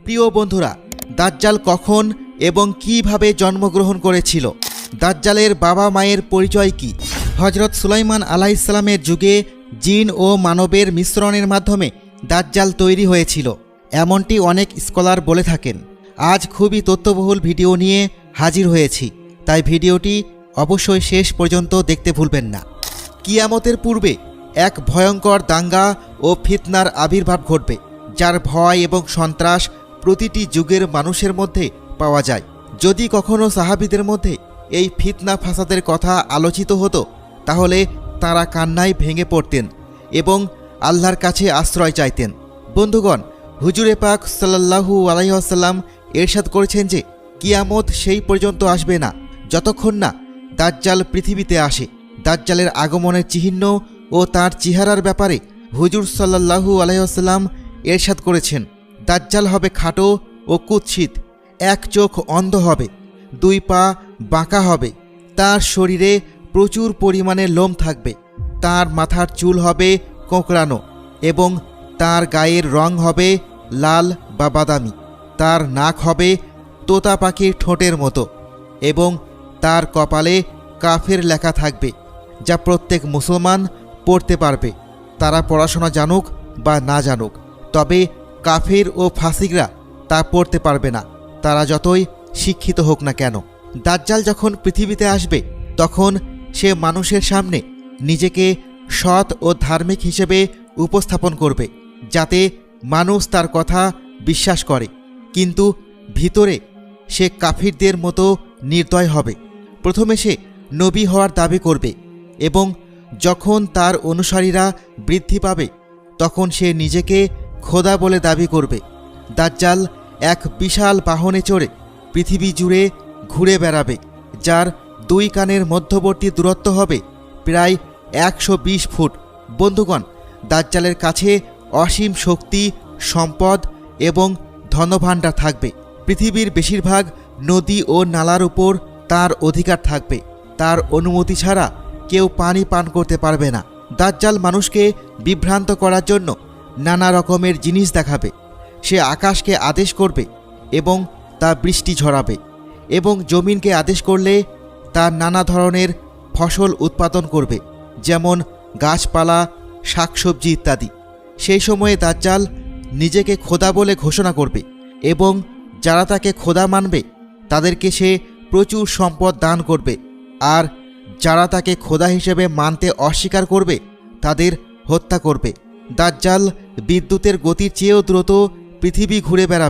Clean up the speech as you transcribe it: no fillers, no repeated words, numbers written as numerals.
প্রিয় বন্ধুরা, দাজ্জাল কখন এবং কিভাবে জন্মগ্রহণ করেছিল? দাজ্জালের বাবা মায়ের পরিচয় কি? হযরত সুলাইমান আলাইহিসসালামের যুগে জিন ও মানবের মিশ্রণের মাধ্যমে দাজ্জাল তৈরি হয়েছিল, এমনটি অনেক স্কলার বলে থাকেন। আজ খুবই তথ্যবহুল ভিডিও নিয়ে হাজির হয়েছি, তাই ভিডিওটি অবশ্যই শেষ পর্যন্ত দেখতে ভুলবেন না। কিয়ামতের পূর্বে এক ভয়ঙ্কর দাঙ্গা ও ফিতনার আবির্ভাব ঘটবে, যার ভয় এবং সন্ত্রাস প্রতিটি যুগের মানুষের মধ্যে পাওয়া যায়। যদি কখনো সাহাবীদের মধ্যে এই ফিতনা ফাসাদের কথা আলোচিত হতো, তাহলে তারা কান্নায় ভেঙে পড়তেন এবং আল্লাহর কাছে আশ্রয় চাইতেন। বন্ধুগণ, হুজুরে পাক সাল্লাল্লাহু আলাইহি ওয়াসাল্লাম ইরশাদ করেছেন যে কিয়ামত সেই পর্যন্ত আসবে না যতক্ষণ না দাজ্জাল পৃথিবীতে আসে। দাজ্জালের আগমনের চিহ্ন ও তার চেহারার ব্যাপারে হুজুর সাল্লাল্লাহু আলাইহি ওয়াসাল্লাম ইরশাদ করেছেন, দাজ্জাল হবে খাটো ও কুৎসিত, এক চোখ অন্ধ হবে, দুই পা বাঁকা হবে, তার শরীরে প্রচুর পরিমাণে লোম থাকবে, তার মাথার চুল হবে কোঁকড়ানো এবং তার গায়ের রং হবে লাল বা বাদামি, তার নাক হবে তোতা পাখির ঠোঁটের মতো এবং তার কপালে কাফের লেখা থাকবে, যা প্রত্যেক মুসলমান পড়তে পারবে, তারা পড়াশোনা জানুক বা না জানুক। তবে কাফের ও ফাসিকরা তা পড়তে পারবে না, তারা যতই শিক্ষিত হোক না কেন। দাজ্জাল যখন পৃথিবীতে আসবে, তখন সে মানুষের সামনে নিজেকে সৎ ও ধার্মিক হিসেবে উপস্থাপন করবে, যাতে মানুষ তার কথা বিশ্বাস করে, কিন্তু ভিতরে সে কাফিরদের মতো নির্দয় হবে। প্রথমে সে নবী হওয়ার দাবি করবে এবং যখন তার অনুসারীরা বৃদ্ধি পাবে, তখন সে নিজেকে খোদা বলে দাবি করবে। দাজ্জাল এক বিশাল বাহনে চড়ে পৃথিবী জুড়ে ঘুরে বেড়াবে, যার দুই কানের মধ্যবর্তী দূরত্ব হবে প্রায় 120 ফুট। বন্ধুগণ, দাজ্জালের কাছে অসীম শক্তি, সম্পদ এবং ধনভাণ্ডার থাকবে। পৃথিবীর বেশিরভাগ নদী ও নালার উপর তার অধিকার থাকবে। তার অনুমতি ছাড়া কেউ পানি পান করতে পারবে না। দাজ্জাল মানুষকে বিভ্রান্ত করার জন্য নানা রকমের জিনিস দেখাবে। সে আকাশকে আদেশ করবে এবং তা বৃষ্টি ঝরাবে, এবং জমিনকে আদেশ করলে তা নানা ধরনের ফসল উৎপাদন করবে, যেমন গাছপালা, শাকসবজি ইত্যাদি। সেই সময়ে দাজ্জাল নিজেকে খোদা বলে ঘোষণা করবে এবং যারা তাকে খোদা মানবে তাদেরকে সে প্রচুর সম্পদ দান করবে, আর যারা তাকে খোদা হিসেবে মানতে অস্বীকার করবে তাদের হত্যা করবে। দাজ্জাল বিদ্যুতের গতির চেয়েও দ্রুত পৃথিবী ঘুরে বেড়াবে।